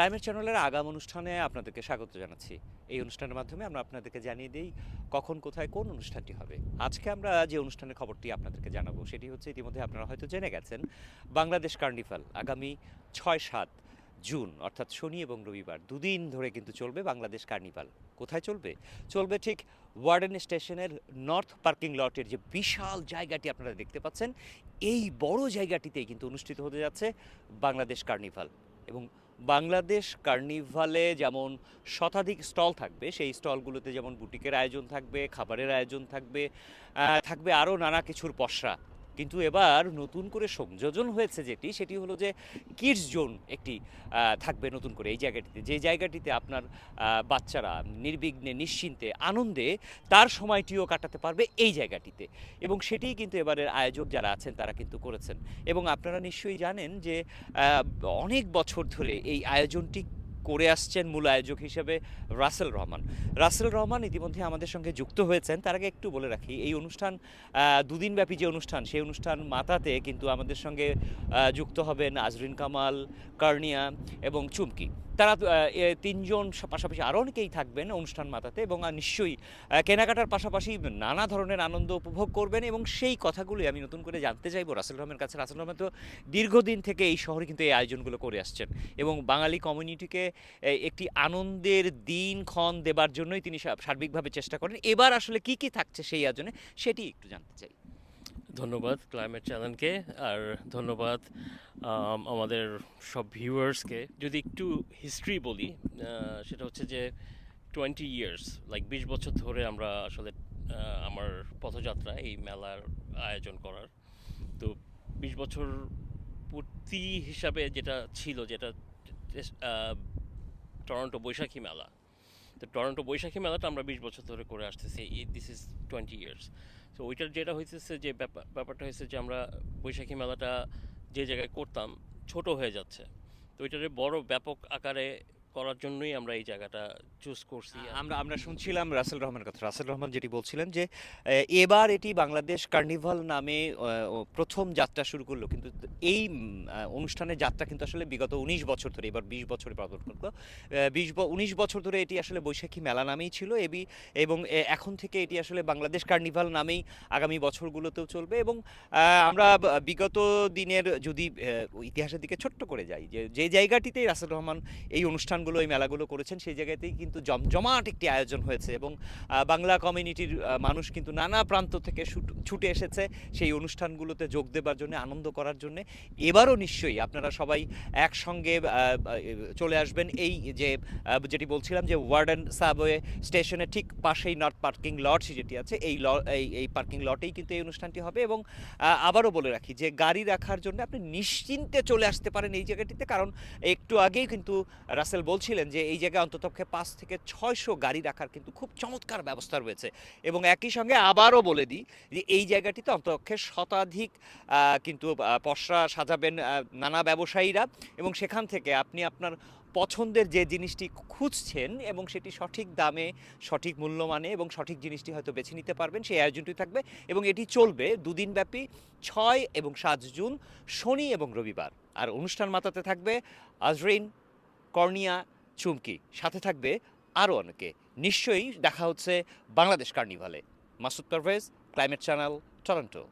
Climate চ্যানেলের আগাম অনুষ্ঠানে আপনাদেরকে স্বাগত জানাচ্ছি। এই অনুষ্ঠানের মাধ্যমে আমরা আপনাদেরকে জানিয়ে দেই কখন কোথায় কোন অনুষ্ঠানটি হবে। আজকে আমরা যে অনুষ্ঠানের খবরটি আপনাদেরকে জানাবো সেটি হচ্ছে ইতিমধ্যে আপনারা হয়তো জেনে গেছেন, বাংলাদেশ কার্নিভাল আগামী ৬-৭ জুন অর্থাৎ শনি এবং রবিবার দুদিন ধরে কিন্তু চলবে বাংলাদেশ কার্নিভাল। কোথায় চলবে? চলবে ঠিক ওয়ার্ডেন স্টেশনের নর্থ পার্কিং লটের যে বিশাল জায়গাটি আপনারা দেখতে পাচ্ছেন, এই বড় জায়গাটিতেই কিন্তু অনুষ্ঠিত হতে যাচ্ছে বাংলাদেশ কার্নিভাল। এবং বাংলাদেশ কার্নিভালে যেমন শতাধিক স্টল থাকবে, সেই স্টলগুলোতে যেমন বুটিকের আয়োজন থাকবে, খাবারের আয়োজন থাকবে, থাকবে আরও নানা কিছুর পসরা। কিন্তু এবার নতুন করে সংযোজন হয়েছে সেটি হলো যে কিডস জোন একটি থাকবে নতুন করে এই জায়গাটিতে, যে জায়গাটিতে আপনার বাচ্চারা নির্বিঘ্নে নিশ্চিন্তে আনন্দে তার সময়টিও কাটাতে পারবে এই জায়গাটিতে। এবং সেটিই কিন্তু এবারের আয়োজক যারা আছেন তারা কিন্তু করেছেন। এবং আপনারা নিশ্চয়ই জানেন যে আহ, অনেক বছর ধরে এই আয়োজনটি করে আসছেন মূল আয়োজক হিসেবে রাসেল রহমান। রাসেল রহমান ইতিমধ্যে আমাদের সঙ্গে যুক্ত হয়েছেন। তার আগে একটু বলে রাখি, এই অনুষ্ঠান দুদিনব্যাপী যে অনুষ্ঠান, সেই অনুষ্ঠান মাতাতে কিন্তু আমাদের সঙ্গে যুক্ত হবেন আজরিন কামাল, কর্নিয়া এবং চুমকি। তারা তিনজন পাশাপাশি আরও অনেকেই থাকবেন অনুষ্ঠান মাতাতে এবং নিশ্চয়ই কেনাকাটার পাশাপাশি নানা ধরনের আনন্দ উপভোগ করবেন। এবং সেই কথাগুলোই আমি নতুন করে জানতে চাইবো রাসেল রহমানের কাছে। রাসেল রহমান তো দীর্ঘদিন থেকে এই শহরে কিন্তু এই আয়োজনগুলো করে আসছেন এবং বাঙালি কমিউনিটিকে একটি আনন্দের দিনক্ষণ দেবার জন্যই তিনি সার্বিকভাবে চেষ্টা করেন। এবার আসলে কি কি থাকছে সেই আয়োজনে সেটি একটু জানতে চাই। ধন্যবাদ ক্লাইমেট চ্যানেলকে, আর ধন্যবাদ আমাদের সব ভিউয়ার্সকে। যদি একটু হিস্ট্রি বলি, সেটা হচ্ছে যে 20 ইয়ার্স, লাইক 20 বছর ধরে আমরা আসলে আমার পথযাত্রা এই মেলার আয়োজন করার। তো 20 বছর পূর্তি হিসাবে যেটা ছিল, যেটা টরন্টো বৈশাখী মেলা। তো টরন্টো বৈশাখী মেলাটা আমরা 20 বছর ধরে করে আসতেছি, দিস ইজ 20 ইয়ার্স। তো ওইটার যেটা হইতেছে যে ব্যাপারটা হয়েছে যে আমরা বৈশাখী মেলাটা যে জায়গায় করতাম ছোট হয়ে যাচ্ছে। তো ওইটারে বড় ব্যাপক আকারে করার জন্যই আমরা এই জায়গাটা চুজ করছি। আমরা আমরা শুনছিলাম রাসেল রহমানের কথা। রাসেল রহমান যেটি বলছিলেন যে এবার এটি বাংলাদেশ কার্নিভাল নামে প্রথম যাত্রা শুরু করলো, কিন্তু এই অনুষ্ঠানের যাত্রা কিন্তু আসলে বিগত 19 বছর ধরে, এবার 20 বছরে পদার্পণ করলো। 19 বছর ধরে এটি আসলে বৈশাখী মেলা নামেই ছিল এবং এখন থেকে এটি আসলে বাংলাদেশ কার্নিভাল নামেই আগামী বছরগুলোতেও চলবে। এবং আমরা বিগত দিনের যদি ইতিহাসের দিকে ছোট্ট করে যাই, যে জায়গাটিতে রাসেল রহমান এই অনুষ্ঠানগুলো এই মেলাগুলো করেছেন, সেই জায়গাতেই কিন্তু জমজমাট একটি আয়োজন হয়েছে এবং বাংলা কমিউনিটির মানুষ কিন্তু নানা প্রান্ত থেকে ছুটে এসেছে সেই অনুষ্ঠানগুলোতে যোগ দেবার জন্য, আনন্দ করার জন্য। এবারও নিশ্চয়ই আপনারা সবাই একসঙ্গে চলে আসবেন এই যে যেটি বলছিলাম যে ওয়ার্ডেন সাবওয়ে স্টেশনের ঠিক পাশেই নর্থ পার্কিং লট যেটি আছে, এই পার্কিং লটেই কিন্তু এই অনুষ্ঠানটি হবে। এবং আবারও বলে রাখি যে গাড়ি রাখার জন্য আপনি নিশ্চিন্তে চলে আসতে পারেন এই জায়গাটিতে, কারণ একটু আগেই কিন্তু রাসেল বলছিলেন যে এই জায়গায় অন্ততপক্ষে 500 থেকে 600 গাড়ি রাখার কিন্তু খুব চমৎকার ব্যবস্থা রয়েছে। এবং একই সঙ্গে আবারও বলে দিই যে এই জায়গাটিতে অন্ততপক্ষে শতাধিক কিন্তু পসরা সাজাবেন নানা ব্যবসায়ীরা, এবং সেখান থেকে আপনি আপনার পছন্দের যে জিনিসটি খুঁজছেন এবং সেটি সঠিক দামে, সঠিক মূল্যমানে এবং সঠিক জিনিসটি হয়তো বেছে নিতে পারবেন, সেই আয়োজনটি থাকবে। এবং এটি চলবে দুদিনব্যাপী, 6 এবং 7 জুন, শনি এবং রবিবার। আর অনুষ্ঠান মাতাতে থাকবে আজরিন, কর্নিয়া, চুমকি, সাথে থাকবে আরও অনেকে। নিশ্চয়ই দেখা হচ্ছে বাংলাদেশ কার্নিভালে। Masud Parvez, climate channel, Toronto.